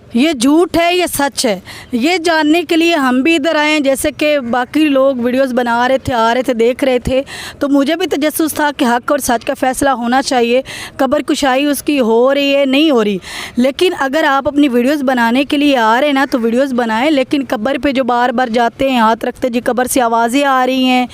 ये झूठ है, ये सच है, ये जानने के लिए हम भी इधर आए हैं। जैसे कि बाकी लोग वीडियोस बना रहे थे, आ रहे थे, देख रहे थे, तो मुझे भी तजस्सुस था कि हक़ और सच का फ़ैसला होना चाहिए। कब्र कुशाई उसकी हो रही है, नहीं हो रही। लेकिन अगर आप अपनी वीडियोस बनाने के लिए आ रहे हैं ना, तो वीडियोस बनाएं, लेकिन कब्र पे जो बार बार जाते हैं, हाथ रखते, जी कब्र से आवाज़ें आ रही हैं,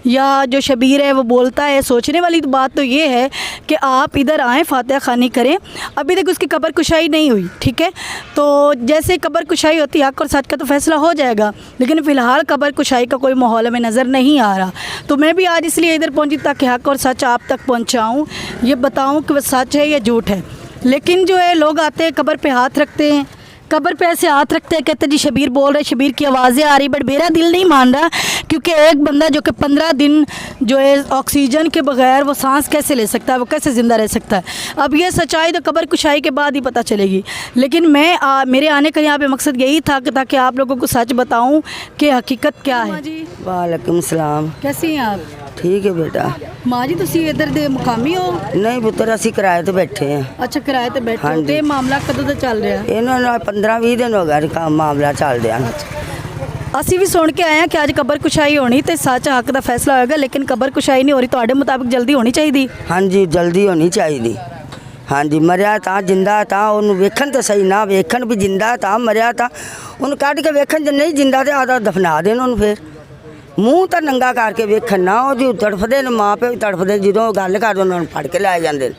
या जो शबीर है वो बोलता है, सोचने वाली बात तो ये है कि आप इधर आएँ, फातिहा ख़ानी करें। अभी तक उसकी कब्र कुशाई नहीं हुई, ठीक है। तो जैसे कब्र कुशाई होती है, हक़ और सच का तो फ़ैसला हो जाएगा, लेकिन फ़िलहाल कब्र कुशाई का कोई माहौल हमें नज़र नहीं आ रहा। तो मैं भी आज इसलिए इधर पहुंची ताकि हक़ और सच आप तक पहुंचाऊं, ये बताऊं कि वो सच है या झूठ है। लेकिन जो है लोग आते हैं, कब्र पे हाथ रखते हैं, कब्र पे ऐसे हाथ रखते हैं, कहते जी शबीर बोल रहे, शबीर की आवाज़ें आ रही, बट मेरा दिल नहीं मान रहा, क्योंकि एक बंदा जो कि 15 दिन जो है ऑक्सीजन के बगैर वो सांस कैसे ले सकता है, वो कैसे ज़िंदा रह सकता है। अब ये सच्चाई तो कब्र कुशाई के बाद ही पता चलेगी। लेकिन मैं मेरे आने का यहाँ पे मकसद यही था कि ताकि आप लोगों को सच बताऊँ कि हकीकत क्या है। वालेकुम सलाम। कैसी हैं आप? ठीक है बेटा। माँ जी तुसी इधर दे मुकामी हो? नहीं पुत्र, असी किराए तो बैठे हैं। अच्छा, किराए ते बैठे हो। ते मामला कदों दा चल रहा है? इन्होंने 15-20 दिन हो गए काम मामला चल रहा। ਅਸੀਂ ਵੀ ਸੁਣ ਕੇ ਆਏ ਹਾਂ ਕਿ ਅੱਜ ਕਬਰ ਕੁਸ਼ਾਈ ਹੋਣੀ ਤੇ ਸੱਚ ਹੱਕ ਦਾ ਫੈਸਲਾ ਹੋਏਗਾ, ਲੇਕਿਨ ਕਬਰ ਕੁਸ਼ਾਈ ਨਹੀਂ ਹੋ ਰਹੀ। ਤੁਹਾਡੇ ਮੁਤਾਬਿਕ ਜਲਦੀ ਹੋਣੀ ਚਾਹੀਦੀ? ਹਾਂਜੀ ਜਲਦੀ ਹੋਣੀ ਚਾਹੀਦੀ। ਹਾਂਜੀ ਮਰਿਆ ਤਾਂ ਜਿੰਦਾ ਤਾਂ ਉਹਨੂੰ ਵੇਖਣ ਤਾਂ ਸਹੀ, ਨਾ ਵੇਖਣ ਵੀ ਜਿੰਦਾ ਤਾਂ ਮਰਿਆ ਤਾਂ ਉਹਨੂੰ ਕੱਢ ਕੇ ਵੇਖਣ, ਜੇ ਨਹੀਂ ਜਿੰਦਾ ਤੇ ਆਦਾ ਦਫਨਾ ਦੇਣ ਉਹਨੂੰ। ਫਿਰ ਮੂੰਹ ਤਾਂ ਨੰਗਾ ਕਰਕੇ ਵੇਖਣ ਨਾ, ਉਹਦੀ ਤੜਫਦੇ ਨੇ, ਮਾਂ ਪਿਓ ਵੀ ਤੜਫਦੇ, ਜਦੋਂ ਗੱਲ ਕਰਦੇ ਉਹਨਾਂ ਨੂੰ ਫੜ ਕੇ ਲੈ ਜਾਂਦੇ ਨੇ।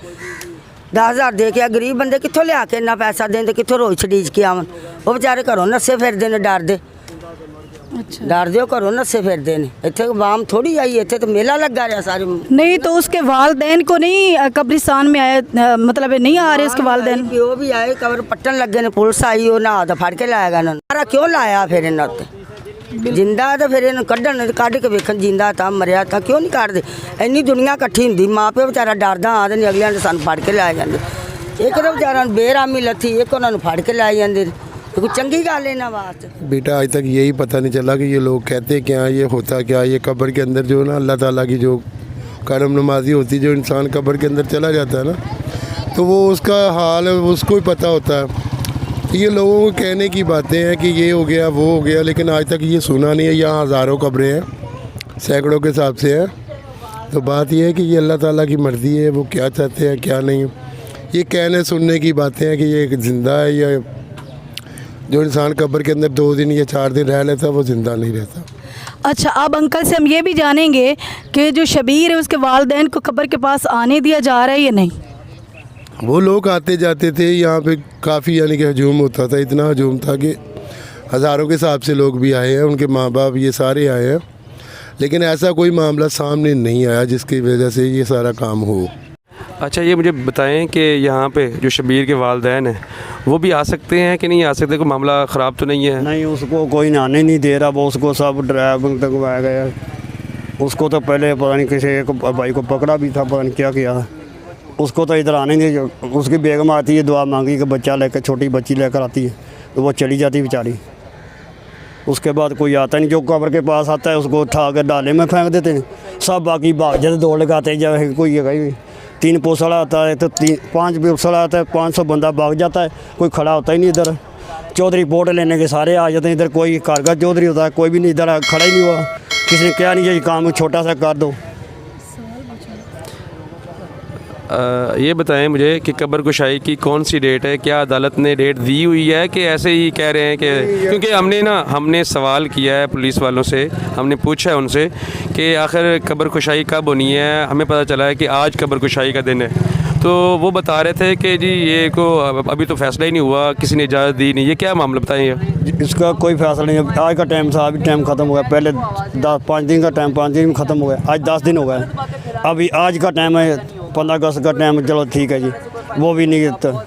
10,000 ਦੇ ਕੇ ਗਰੀਬ ਬੰਦੇ ਕਿੱਥੋਂ ਲਿਆ ਕੇ ਇੰਨਾ ਪੈਸਾ ਦੇਣ, ਤੇ ਕਿੱਥੋਂ ਰੋਜ਼ ਛੜੀਜ ਕੇ ਆਵਣ। ਉਹ ਵਿਚਾਰੇ ਘਰੋਂ ਨੱਸੇ ਫਿਰਦੇ ਨੇ ਡਰਦੇ। अच्छा, डरदे घरों नस्से फिरते हैं। इतने वाम थोड़ी आई, इतने तो मेला लगा रहा सारे। नहीं तो उसके वालदैन को नहीं कब्रिस्तान में आए, मतलब नहीं आ रहे उसके वालदैन? प्यो भी आए, कबर पट्टन लगे ने, पुलिस आई, वो ना तो फड़ के लाएगा इन्होंने। सारा क्यों लाया फिर इन्होंने उत्ते? जिंदा तो फिर इन्होंने कढ़न, कढ़ के वेखन जिंदा था मरिया था क्यों नहीं काटते? इन्नी दुनिया कट्ठी होंदी, माँ प्यो बेचारा डरदा आते नहीं, अगलियां ने सानू फड़ के लै जांदे। एक तो बेचारा बेरामी लथी, एक उन्होंने फड़ के लै जांदे। तो कुछ चंगी गल है ना बात। बेटा आज तक यही पता नहीं चला कि ये लोग कहते क्या, ये होता क्या। ये कब्र के अंदर जो ना अल्लाह ताला की जो करम नमाजी होती, जो इंसान कब्र के अंदर चला जाता है ना, तो वो उसका हाल है उसको ही पता होता है। ये लोगों को कहने की बातें हैं कि ये हो गया वो हो गया, लेकिन आज तक ये सुना नहीं है। यहाँ हज़ारों कब्रें हैं, सैकड़ों के हिसाब से हैं। तो बात ये है कि ये अल्लाह ताला की मर्ज़ी है, वो क्या चाहते हैं क्या नहीं। ये कहने सुनने की बातें हैं कि ये ज़िंदा है, या जो इंसान कब्र के अंदर 2 दिन या 4 दिन रह लेता वो ज़िंदा नहीं रहता। अच्छा, अब अंकल से हम ये भी जानेंगे कि जो शबीर है उसके वालदैन को कब्र के पास आने दिया जा रहा है या नहीं? वो लोग आते जाते थे यहाँ पे, काफ़ी यानी कि हजूम होता था। इतना हजूम था कि हज़ारों के हिसाब से लोग भी आए हैं, उनके माँ बाप ये सारे आए हैं, लेकिन ऐसा कोई मामला सामने नहीं आया जिसकी वजह से ये सारा काम हो। अच्छा, ये मुझे बताएं कि यहाँ पे जो शबीर के वालदैन हैं वो भी आ सकते हैं कि नहीं आ सकते? कोई मामला ख़राब तो नहीं है? नहीं, उसको कोई आने नहीं दे रहा। वो उसको सब ड्राइवर तकवाया गया। उसको तो पहले पता नहीं किसी एक भाई को पकड़ा भी था, पता नहीं क्या किया। उसको तो इधर आने नहीं। उसकी बेगम आती है, दुआ मांगी कि बच्चा लेकर, छोटी बच्ची लेकर आती है, तो वो चली जाती बेचारी। उसके बाद कोई आता नहीं। जो कब्र के पास आता है उसको उठा कर डाले में फेंक देते हैं सब। बाकी भाग जाते, दौड़ लगाते हैं। जब कोई कहीं 3 पोसड़ा आता है तो 5 पोसड़ा आता है, 500 बंदा भाग जाता है, कोई खड़ा होता ही नहीं इधर। चौधरी वोट लेने के सारे आ जाते हैं इधर। कोई कारगर चौधरी होता है, कोई भी नहीं इधर खड़ा ही नहीं हुआ। किसी ने क्या नहीं, ये काम छोटा सा कर दो। ये बताएं मुझे कि कब्र कुशाई की कौन सी डेट है? क्या अदालत ने डेट दी हुई है कि ऐसे ही कह रहे हैं? कि क्योंकि हमने सवाल किया है पुलिस वालों से, हमने पूछा है उनसे कि आखिर कब्र कुशाई कब होनी है। हमें पता चला है कि आज कब्र कुशाई का दिन है, तो वो बता रहे थे कि जी ये को अभी तो फैसला ही नहीं हुआ, किसी ने इजाज़त दी नहीं। ये क्या मामला बताएं? इसका कोई फैसला नहीं है। आज का टाइम था, अभी टाइम ख़त्म हो गया। पहले 5 दिन का टाइम, 5 दिन में ख़त्म हो गया। आज 10 दिन हो गए। अभी आज का टाइम है 15 अगस्त का टाइम। चलो ठीक है जी, वो भी नहीं देता।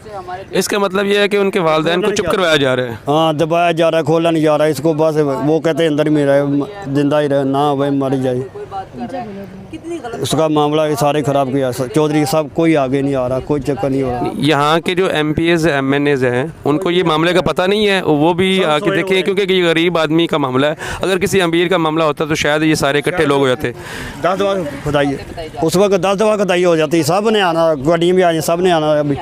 इसका मतलब ये है कि उनके वालदैन को चुप करवाया जा रहा है? हाँ, दबाया जा रहा है, खोला नहीं जा रहा है इसको। बस वो कहते हैं अंदर में रहे, जिंदा ही रहे, ना भाई मर जाए। उसका मामला ये सारे ख़राब किया। चौधरी साहब कोई आगे नहीं आ रहा, कोई चक्कर नहीं हो रहा। यहाँ के जो MPs MNAs हैं उनको ये मामले का पता नहीं है, वो भी आके देखें, क्योंकि ये गरीब आदमी का मामला है। अगर किसी अमीर का मामला होता तो शायद ये सारे इकट्ठे लोग हो जाते। 10 दफा खुदाई उस वक्त 10 दफा खुदाई हो जाती। सब ने आना, गाड़ी में आ जाए, सब ने आना। अभी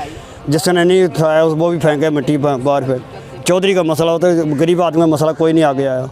जिसने नहीं उठाया वो भी फेंके मिट्टी बाहर। फिर चौधरी का मसला होता है, गरीब आदमी का मसला कोई नहीं आगे आया।